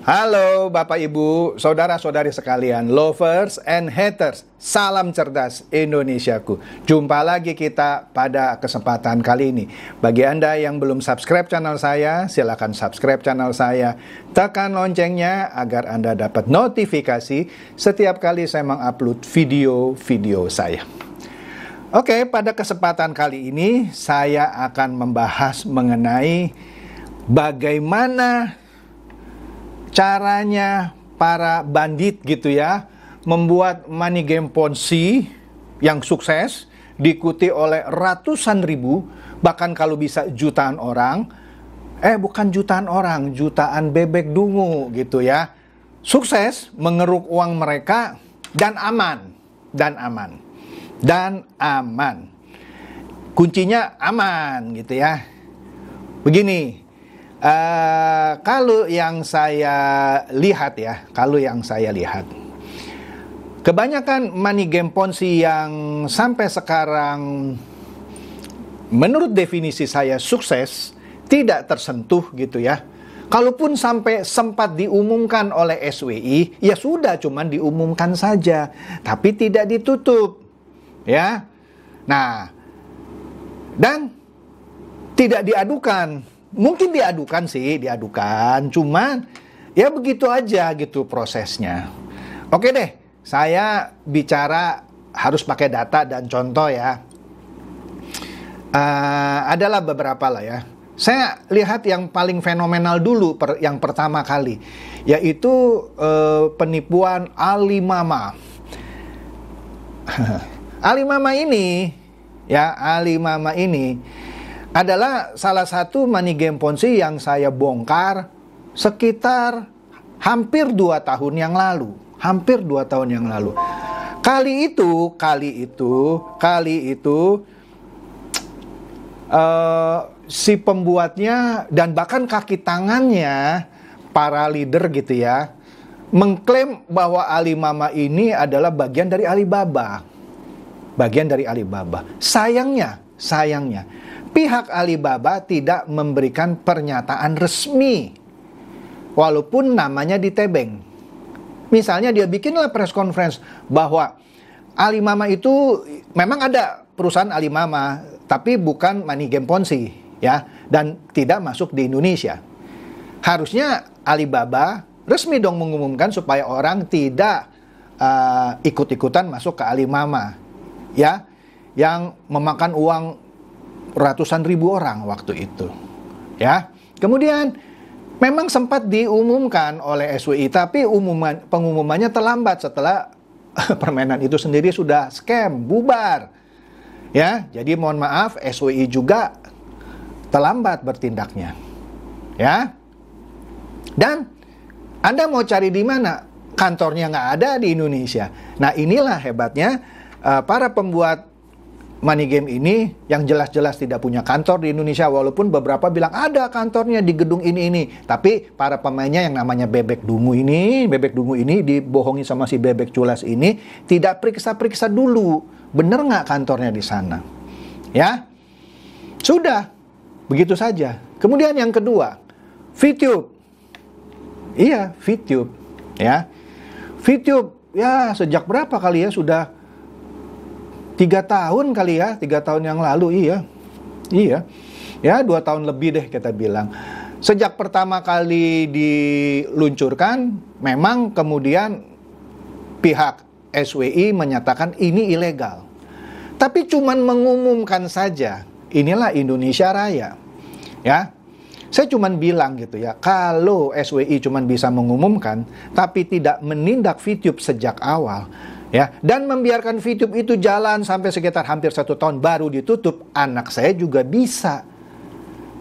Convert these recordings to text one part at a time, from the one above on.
Halo Bapak Ibu, saudara-saudari sekalian, lovers and haters, salam cerdas Indonesiaku. Jumpa lagi kita pada kesempatan kali ini. Bagi Anda yang belum subscribe channel saya, silakan subscribe channel saya. Tekan loncengnya agar Anda dapat notifikasi setiap kali saya mengupload video-video saya. Oke, pada kesempatan kali ini saya akan membahas mengenai bagaimana caranya para bandit gitu ya membuat money game Ponzi yang sukses diikuti oleh ratusan ribu, bahkan kalau bisa jutaan orang, bukan jutaan orang, jutaan bebek dungu gitu ya, sukses mengeruk uang mereka dan aman. Kuncinya aman gitu ya. Begini, kalau yang saya lihat, kebanyakan money game Ponzi yang sampai sekarang menurut definisi saya sukses tidak tersentuh gitu ya. Kalaupun sampai sempat diumumkan oleh SWI, ya sudah, cuman diumumkan saja, tapi tidak ditutup ya. Nah, dan tidak diadukan. Mungkin diadukan, cuman ya begitu aja gitu prosesnya. Oke deh, saya bicara harus pakai data dan contoh ya. Adalah beberapa lah ya. Saya lihat yang paling fenomenal dulu, yang pertama kali, yaitu penipuan Alimama. Alimama ini adalah salah satu money game Ponzi yang saya bongkar sekitar hampir 2 tahun yang lalu. Kali itu si pembuatnya dan bahkan kaki tangannya, para leader gitu ya, mengklaim bahwa Alimama ini adalah bagian dari Alibaba. Sayangnya pihak Alibaba tidak memberikan pernyataan resmi, walaupun namanya ditebeng. Misalnya dia bikinlah press conference bahwa Alimama itu memang ada perusahaan Alimama, tapi bukan money game Ponzi ya, dan tidak masuk di Indonesia. Harusnya Alibaba resmi dong mengumumkan supaya orang tidak ikut-ikutan masuk ke Alimama ya, yang memakan uang ratusan ribu orang waktu itu ya. Kemudian memang sempat diumumkan oleh SWI, tapi pengumumannya terlambat setelah permainan itu sendiri sudah scam, bubar ya. Jadi mohon maaf, SWI juga terlambat bertindaknya ya. Dan Anda mau cari di mana? Kantornya nggak ada di Indonesia. Nah, inilah hebatnya para pembuat money game ini yang jelas-jelas tidak punya kantor di Indonesia, walaupun beberapa bilang ada kantornya di gedung ini. Tapi para pemainnya yang namanya bebek dungu ini dibohongi sama si bebek culas ini, tidak periksa dulu bener nggak kantornya di sana ya. Sudah begitu saja. Kemudian yang kedua, VTube. Iya, VTube ya. VTube ya, sejak berapa kali ya, sudah 3 tahun kali ya, 3 tahun yang lalu, iya, ya 2 tahun lebih deh kita bilang. Sejak pertama kali diluncurkan, memang kemudian pihak SWI menyatakan ini ilegal. Tapi cuman mengumumkan saja, inilah Indonesia Raya, ya. Saya cuman bilang gitu ya, kalau SWI cuman bisa mengumumkan, tapi tidak menindak VTube sejak awal, ya, dan membiarkan VTube itu jalan sampai sekitar hampir 1 tahun baru ditutup, anak saya juga bisa.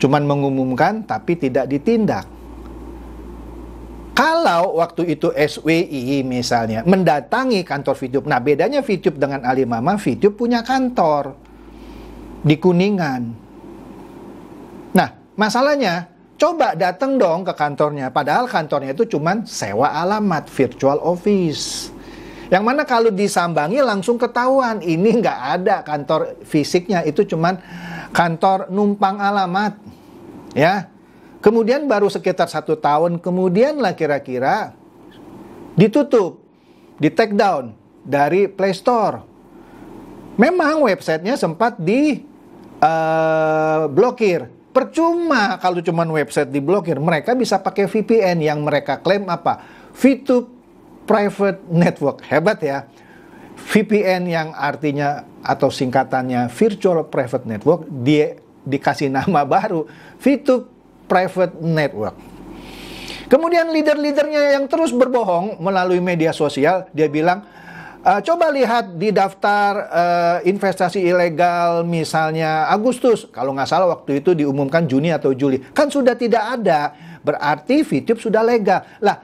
Cuman mengumumkan tapi tidak ditindak. Kalau waktu itu SWI misalnya mendatangi kantor VTube, nah bedanya VTube dengan Alimama, VTube punya kantor di Kuningan. Nah, masalahnya coba datang dong ke kantornya, padahal kantornya itu cuman sewa alamat, virtual office. Yang mana kalau disambangi langsung ketahuan, ini nggak ada kantor fisiknya, itu cuman kantor numpang alamat, ya. Kemudian baru sekitar 1 tahun kemudian lah kira-kira ditutup, di take down dari Play Store. Memang websitenya sempat di blokir. Percuma kalau cuma website diblokir. Mereka bisa pakai VPN yang mereka klaim apa? VTube Private Network. Hebat ya. VPN yang artinya atau singkatannya Virtual Private Network, dikasih nama baru VTube Private Network. Kemudian leader-leadernya yang terus berbohong melalui media sosial, dia bilang, coba lihat di daftar investasi ilegal misalnya Agustus. Kalau nggak salah waktu itu diumumkan Juni atau Juli. Kan sudah tidak ada. Berarti VTube sudah legal. Lah,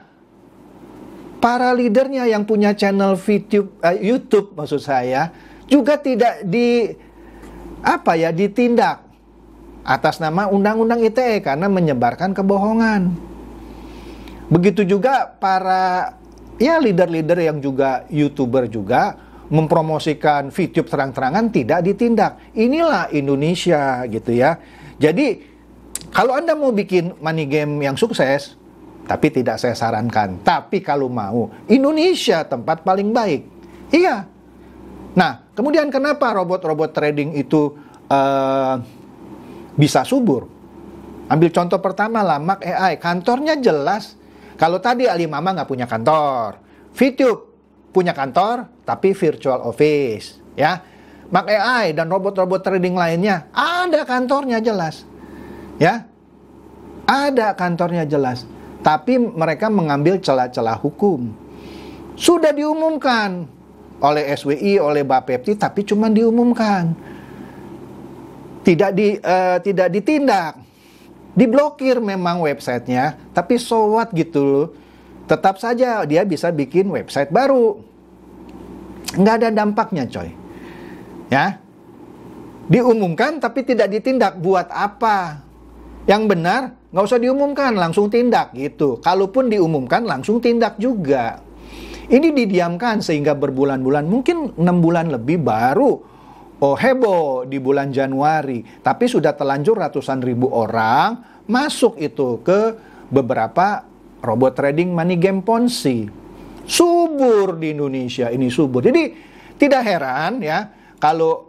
para leadernya yang punya channel YouTube maksud saya juga tidak ditindak atas nama Undang-Undang ITE karena menyebarkan kebohongan. Begitu juga para leader-leader yang juga YouTuber juga mempromosikan VTube terang-terangan tidak ditindak. Inilah Indonesia gitu ya. Jadi kalau Anda mau bikin money game yang sukses, tapi tidak saya sarankan. Tapi kalau mau, Indonesia tempat paling baik. Iya. Nah, kemudian kenapa robot-robot trading itu bisa subur? Ambil contoh pertama lah, Mak AI. Kantornya jelas. Kalau tadi Alimama nggak punya kantor. VTube punya kantor, tapi virtual office. Ya. Mak AI dan robot-robot trading lainnya, ada kantornya jelas. Ya. Ada kantornya jelas. Tapi mereka mengambil celah-celah hukum. Sudah diumumkan oleh SWI, oleh Bapepti, tapi cuma diumumkan. Tidak ditindak. Diblokir memang websitenya, tapi so what gitu loh. Tetap saja dia bisa bikin website baru. Nggak ada dampaknya coy. Ya. Diumumkan tapi tidak ditindak. Buat apa? Yang benar, nggak usah diumumkan, langsung tindak gitu. Kalaupun diumumkan, langsung tindak juga. Ini didiamkan sehingga berbulan-bulan, mungkin 6 bulan lebih baru heboh di bulan Januari. Tapi sudah telanjur ratusan ribu orang masuk itu ke beberapa robot trading money game Ponzi. Subur di Indonesia, ini subur. Jadi tidak heran ya kalau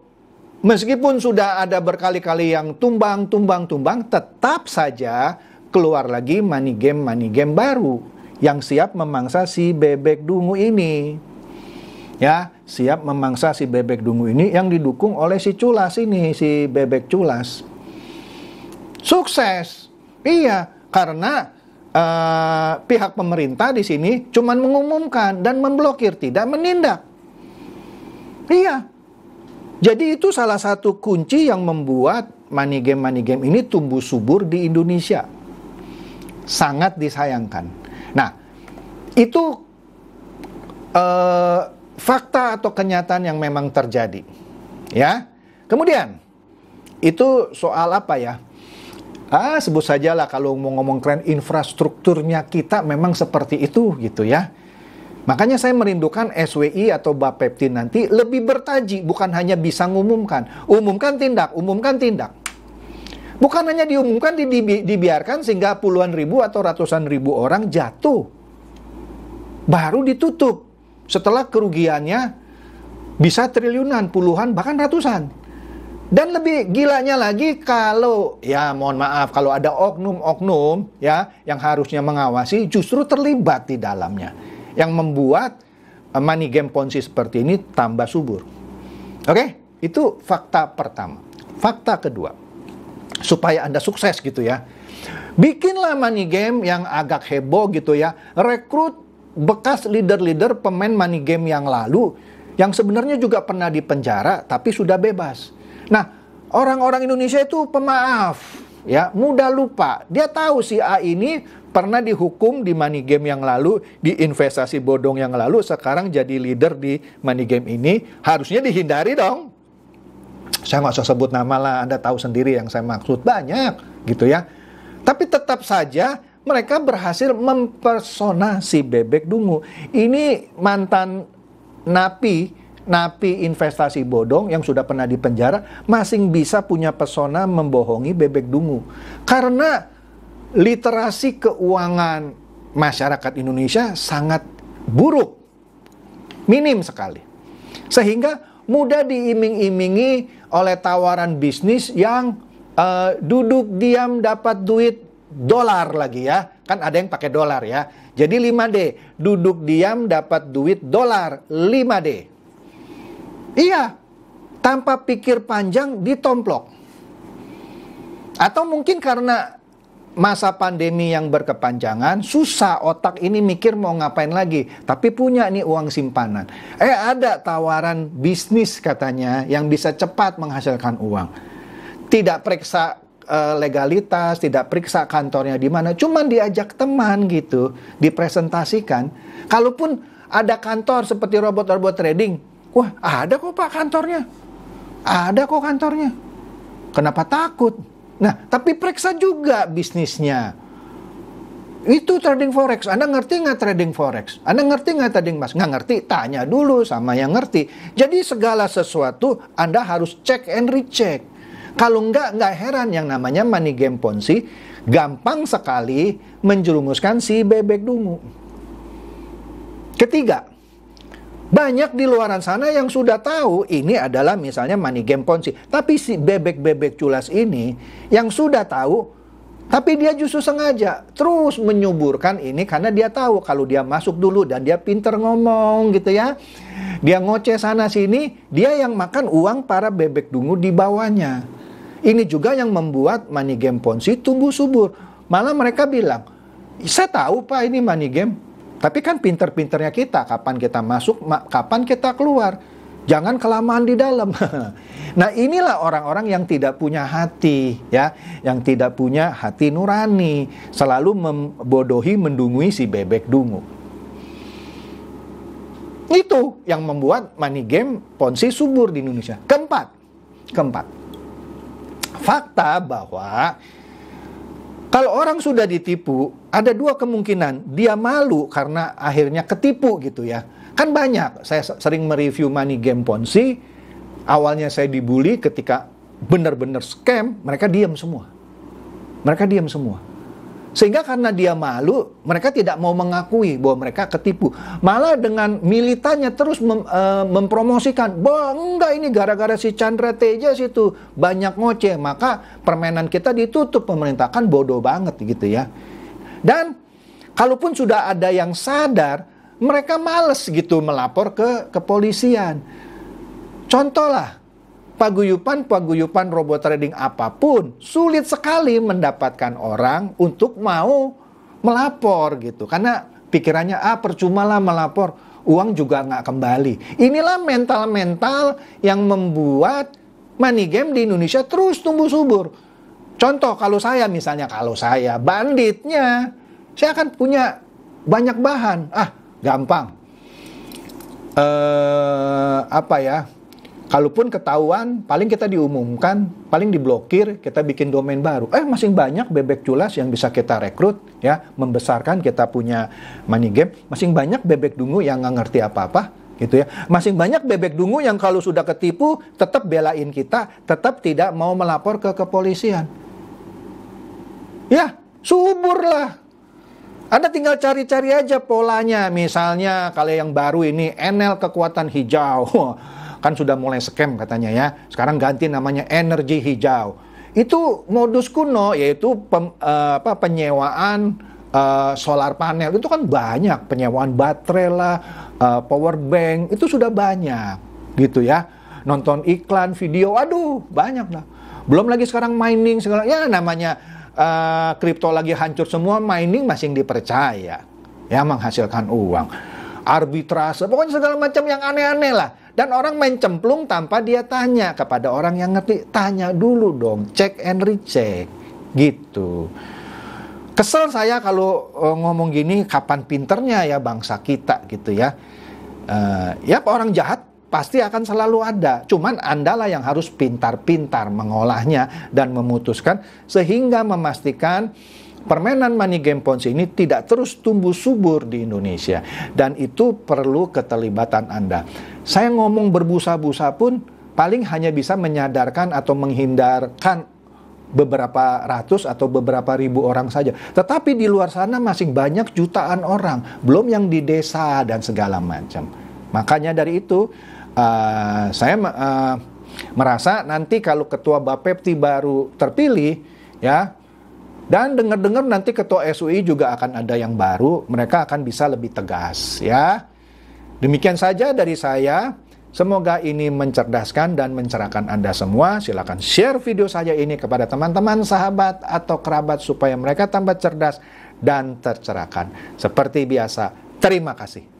meskipun sudah ada berkali-kali yang tumbang, tetap saja keluar lagi money game baru yang siap memangsa si bebek dungu ini. Ya, siap memangsa si bebek dungu ini yang didukung oleh si culas ini, si bebek culas. Sukses. Iya, karena pihak pemerintah di sini cuma mengumumkan dan memblokir, tidak menindak. Iya. Jadi itu salah satu kunci yang membuat money game ini tumbuh subur di Indonesia. Sangat disayangkan. Nah, itu fakta atau kenyataan yang memang terjadi. Ya. Kemudian, itu soal apa ya? Sebut sajalah kalau mau ngomong keren, infrastrukturnya kita memang seperti itu gitu ya. Makanya saya merindukan SWI atau Bapepti nanti lebih bertaji, bukan hanya bisa ngumumkan. Umumkan tindak. Bukan hanya diumumkan, dibiarkan sehingga puluhan ribu atau ratusan ribu orang jatuh. Baru ditutup. Setelah kerugiannya bisa triliunan, puluhan, bahkan ratusan. Dan lebih gilanya lagi kalau, ya mohon maaf, kalau ada oknum-oknum ya yang harusnya mengawasi justru terlibat di dalamnya. Yang membuat money game Ponzi seperti ini tambah subur. Oke, itu fakta pertama. Fakta kedua, supaya Anda sukses gitu ya, bikinlah money game yang agak heboh gitu ya. Rekrut bekas leader-leader pemain money game yang lalu, yang sebenarnya juga pernah dipenjara tapi sudah bebas. Nah, orang-orang Indonesia itu pemaaf, ya, mudah lupa. Dia tahu si A ini pernah dihukum di money game yang lalu, di investasi bodong yang lalu, sekarang jadi leader di money game ini, harusnya dihindari dong. Saya nggak usah sebut nama lah, Anda tahu sendiri yang saya maksud, banyak gitu ya. Tapi tetap saja mereka berhasil mempersona si bebek dungu. Ini mantan napi investasi bodong yang sudah pernah dipenjara masih bisa punya pesona membohongi bebek dungu. Karena literasi keuangan masyarakat Indonesia sangat buruk, minim sekali. Sehingga mudah diiming-imingi oleh tawaran bisnis yang duduk diam dapat duit dolar lagi ya. Kan ada yang pakai dolar ya. Jadi 5D, duduk diam dapat duit dolar 5D. Iya, tanpa pikir panjang ditomplok. Atau mungkin karena masa pandemi yang berkepanjangan, susah otak ini mikir mau ngapain lagi. Tapi punya nih uang simpanan. Ada tawaran bisnis katanya yang bisa cepat menghasilkan uang. Tidak periksa legalitas, tidak periksa kantornya di mana, cuman diajak teman gitu, dipresentasikan. Kalaupun ada kantor seperti robot-robot trading, wah ada kok Pak kantornya, ada kok kantornya. Kenapa takut? Nah, tapi periksa juga bisnisnya. Itu trading forex. Anda ngerti nggak trading forex? Anda ngerti nggak trading emas? Nggak ngerti? Tanya dulu sama yang ngerti. Jadi segala sesuatu Anda harus check and recheck. Kalau nggak heran yang namanya money game Ponzi gampang sekali menjerumuskan si bebek dungu. Ketiga, banyak di luaran sana yang sudah tahu ini adalah misalnya money game Ponzi. Tapi si bebek-bebek culas ini yang sudah tahu, tapi dia justru sengaja terus menyuburkan ini karena dia tahu kalau dia masuk dulu dan dia pinter ngomong gitu ya. Dia ngoceh sana sini, dia yang makan uang para bebek dungu di bawahnya. Ini juga yang membuat money game Ponzi tumbuh subur. Malah mereka bilang, saya tahu Pak ini money game. Tapi kan pinter-pinternya kita, kapan kita masuk, kapan kita keluar. Jangan kelamaan di dalam. Nah inilah orang-orang yang tidak punya hati, ya, yang tidak punya hati nurani, selalu membodohi, mendungui si bebek dungu. Itu yang membuat money game Ponzi subur di Indonesia. Keempat, fakta bahwa kalau orang sudah ditipu, ada dua kemungkinan. Dia malu karena akhirnya ketipu gitu ya. Kan banyak, saya sering mereview money game Ponzi. Awalnya saya dibully ketika benar-benar scam, mereka diam semua. Sehingga karena dia malu, mereka tidak mau mengakui bahwa mereka ketipu. Malah dengan militannya terus mempromosikan, bahwa enggak ini gara-gara si Chandra Tejas itu banyak ngoceh, maka permainan kita ditutup, pemerintah kan bodoh banget gitu ya. Dan kalaupun sudah ada yang sadar, mereka males gitu melapor ke kepolisian. Contoh lah, paguyupan robot trading apapun sulit sekali mendapatkan orang untuk mau melapor gitu. Karena pikirannya, percuma lah melapor, uang juga nggak kembali. Inilah mental-mental yang membuat money game di Indonesia terus tumbuh subur. Contoh, kalau saya banditnya, saya akan punya banyak bahan. Gampang. Kalaupun ketahuan, paling kita diumumkan, paling diblokir, kita bikin domain baru. Masih banyak bebek culas yang bisa kita rekrut, ya, membesarkan kita punya money game. Masih banyak bebek dungu yang nggak ngerti apa-apa, gitu ya. Masih banyak bebek dungu yang kalau sudah ketipu, tetap belain kita, tetap tidak mau melapor ke kepolisian. Ya, subur lah. Anda tinggal cari-cari aja polanya. Misalnya, kalau yang baru ini, NL kekuatan hijau. Kan sudah mulai scam katanya ya. Sekarang ganti namanya energi hijau. Itu modus kuno, yaitu penyewaan solar panel. Itu kan banyak, penyewaan baterai lah, power bank, itu sudah banyak gitu ya. Nonton iklan, video, banyak lah. Belum lagi sekarang mining segala, ya namanya kripto lagi hancur semua, mining masih dipercaya ya, menghasilkan uang. Arbitrase, pokoknya segala macam yang aneh-aneh lah. Dan orang main cemplung tanpa dia tanya kepada orang yang ngerti. Tanya dulu dong, check and recheck gitu. Kesel saya kalau ngomong gini, kapan pinternya ya bangsa kita gitu ya. Ya orang jahat pasti akan selalu ada. Cuman Andalah yang harus pintar-pintar mengolahnya dan memutuskan sehingga memastikan permainan money game Ponzi ini tidak terus tumbuh subur di Indonesia. Dan itu perlu keterlibatan Anda. Saya ngomong berbusa-busa pun paling hanya bisa menyadarkan atau menghindarkan beberapa ratus atau beberapa ribu orang saja. Tetapi di luar sana masih banyak jutaan orang, belum yang di desa dan segala macam. Makanya dari itu, saya merasa nanti kalau ketua Bapepti baru terpilih, ya, dan dengar-dengar nanti ketua SUI juga akan ada yang baru, mereka akan bisa lebih tegas, ya. Demikian saja dari saya. Semoga ini mencerdaskan dan mencerahkan Anda semua. Silakan share video saya ini kepada teman-teman, sahabat, atau kerabat supaya mereka tambah cerdas dan tercerahkan. Seperti biasa, terima kasih.